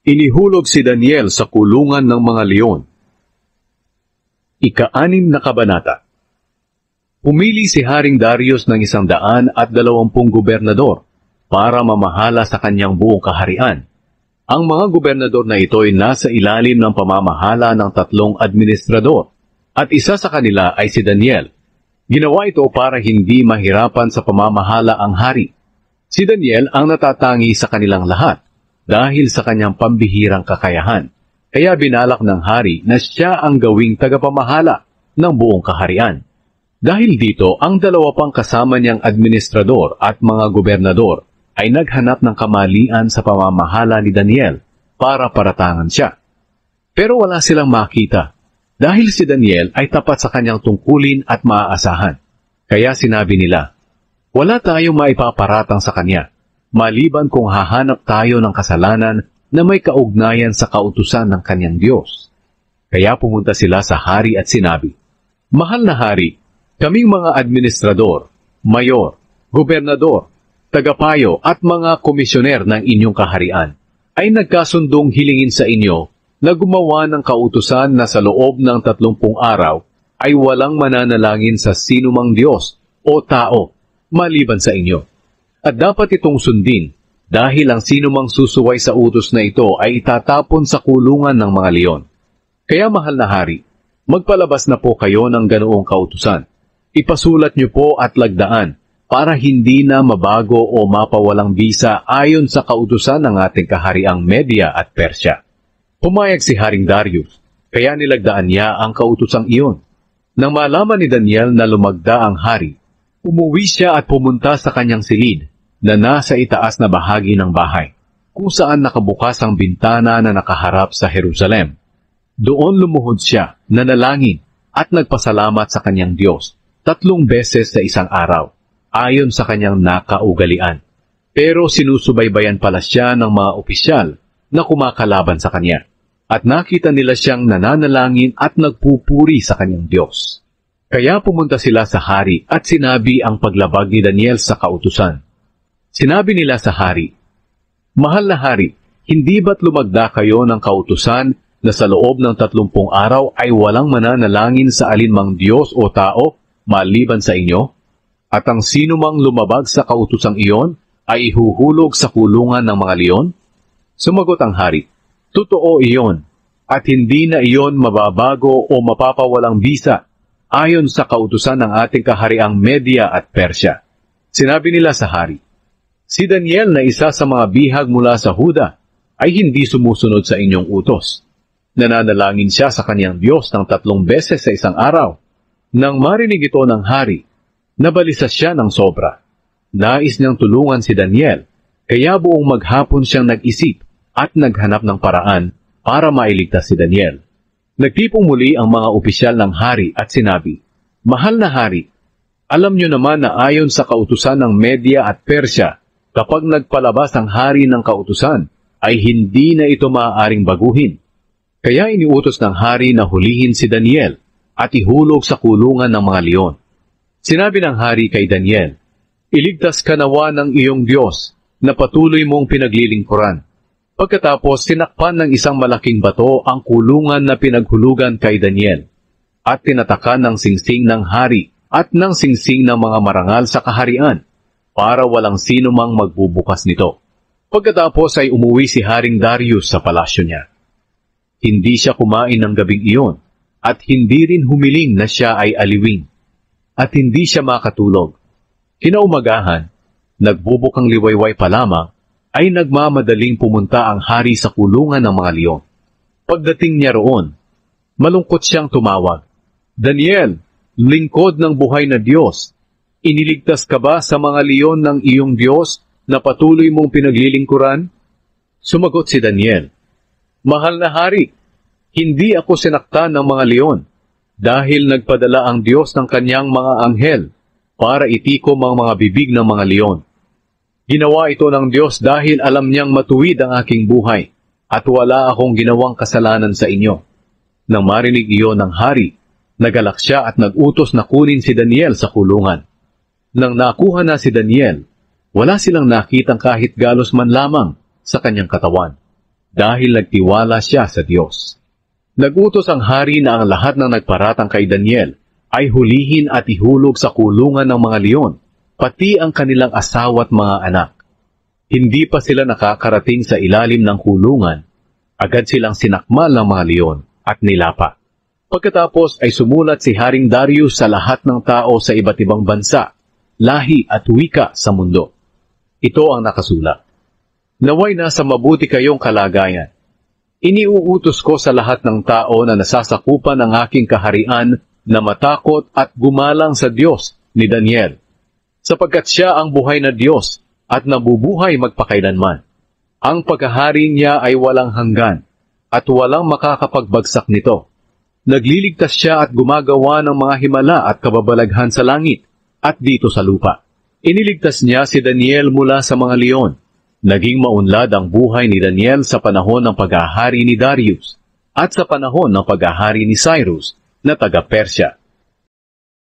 Inihulog si Daniel sa kulungan ng mga leon. Ika-6 na kabanata. Pumili si Haring Darius ng 120 gobernador para mamahala sa kanyang buong kaharian. Ang mga gobernador na ito ay nasa ilalim ng pamamahala ng 3 administrador, at isa sa kanila ay si Daniel. Ginawa ito para hindi mahirapan sa pamamahala ang hari. Si Daniel ang natatangi sa kanilang lahat dahil sa kanyang pambihirang kakayahan. Kaya binalak ng hari na siya ang gawing tagapamahala ng buong kaharian. Dahil dito, ang 2 pang kasama niyang administrador at mga gobernador ay naghanap ng kamalian sa pamamahala ni Daniel para paratangan siya. Pero wala silang makita dahil si Daniel ay tapat sa kanyang tungkulin at maaasahan. Kaya sinabi nila, wala tayong maipaparatang sa kanya, maliban kung hahanap tayo ng kasalanan na may kaugnayan sa kautusan ng kanyang Diyos. Kaya pumunta sila sa hari at sinabi, mahal na hari, kaming mga administrador, mayor, gobernador, tagapayo at mga komisyoner ng inyong kaharian ay nagkasundong hilingin sa inyo na gumawa ng kautusan na sa loob ng 30 araw ay walang mananalangin sa sinumang Diyos o tao maliban sa inyo. At dapat itong sundin dahil ang sinumang susuway sa utos na ito ay itatapon sa kulungan ng mga leon. Kaya mahal na hari, magpalabas na po kayo ng ganoong kautusan. Ipasulat niyo po at lagdaan para hindi na mabago o mapawalang bisa ayon sa kautusan ng ating kahariang Media at Persya. Pumayag si Haring Darius, kaya nilagdaan niya ang kautusang iyon. Nang malaman ni Daniel na lumagda ang hari, umuwi siya at pumunta sa kanyang silid na nasa itaas na bahagi ng bahay, kung saan nakabukas ang bintana na nakaharap sa Jerusalem. Doon lumuhod siya, nanalangin at nagpasalamat sa kanyang Diyos 3 beses sa isang araw, ayon sa kanyang nakaugalian. Pero sinusubaybayan pala siya ng mga opisyal na kumakalaban sa kanya, at nakita nila siyang nananalangin at nagpupuri sa kanyang Diyos. Kaya pumunta sila sa hari at sinabi ang paglabag ni Daniel sa kautusan. Sinabi nila sa hari, mahal na hari, hindi ba't lumagda kayo ng kautusan na sa loob ng 30 araw ay walang mananalangin sa alinmang Diyos o tao maliban sa inyo? At ang sino mang lumabag sa kautusang iyon ay ihuhulog sa kulungan ng mga leon? Sumagot ang hari, totoo iyon, at hindi na iyon mababago o mapapawalang bisa ayon sa kautusan ng ating kahariang Media at Persya. Sinabi nila sa hari, si Daniel na isa sa mga bihag mula sa Huda ay hindi sumusunod sa inyong utos. Nananalangin siya sa kanyang Diyos ng 3 beses sa isang araw. Nang marinig ito ng hari, nabalisa siya ng sobra. Nais niyang tulungan si Daniel, kaya buong maghapon siyang nag-isip at naghanap ng paraan para mailigtas si Daniel. Nagtipong muli ang mga opisyal ng hari at sinabi, mahal na hari, alam niyo naman na ayon sa kautusan ng Media at Persya, kapag nagpalabas ang hari ng kautusan, ay hindi na ito maaaring baguhin. Kaya iniutos ng hari na hulihin si Daniel at ihulog sa kulungan ng mga leon. Sinabi ng hari kay Daniel, iligtas ka nawa ng iyong Diyos na patuloy mong pinaglilingkuran. Pagkatapos sinakpan ng isang malaking bato ang kulungan na pinaghulugan kay Daniel, at tinatakan ng singsing ng hari at ng singsing ng mga marangal sa kaharian, para walang sino mang magbubukas nito. Pagkatapos ay umuwi si Haring Darius sa palasyo niya. Hindi siya kumain ng gabing iyon, at hindi rin humiling na siya ay aliwing, at hindi siya makatulog. Kinaumagahan, nagbubukang liwayway pa lamang, ay nagmamadaling pumunta ang hari sa kulungan ng mga leon. Pagdating niya roon, malungkot siyang tumawag, Daniel, lingkod ng buhay na Diyos, iniligtas ka ba sa mga leon ng iyong Diyos na patuloy mong pinaglilingkuran? Sumagot si Daniel, mahal na hari, hindi ako sinaktan ng mga leon, dahil nagpadala ang Diyos ng kanyang mga anghel para itikom ang mga bibig ng mga leon. Ginawa ito ng Diyos dahil alam niyang matuwid ang aking buhay, at wala akong ginawang kasalanan sa inyo. Nang marinig iyon ng hari, nagalak siya at nagutos na kunin si Daniel sa kulungan. Nang nakuha na si Daniel, wala silang nakitang kahit galos man lamang sa kanyang katawan. dahil nagtiwala siya sa Diyos. Nagutos ang hari na ang lahat ng nagparatang kay Daniel ay hulihin at ihulog sa kulungan ng mga leon, pati ang kanilang asawa at mga anak. Hindi pa sila nakakarating sa ilalim ng kulungan, agad silang sinakmal ng mga leon at nilapa. Pagkatapos ay sumulat si Haring Darius sa lahat ng tao sa iba't ibang bansa, lahi at wika sa mundo. Ito ang nakasulat. Naway nasa mabuti kayong kalagayan. Iniuutos ko sa lahat ng tao na nasasakupan ng aking kaharian na matakot at gumalang sa Diyos ni Daniel, sapagkat siya ang buhay na Diyos at nabubuhay magpakailanman. Ang paghahari niya ay walang hanggan at walang makakapagbagsak nito. Nagliligtas siya at gumagawa ng mga himala at kababalaghan sa langit at dito sa lupa. Iniligtas niya si Daniel mula sa mga leon. Naging maunlad ang buhay ni Daniel sa panahon ng paghahari ni Darius at sa panahon ng paghahari ni Cyrus na taga-Persya.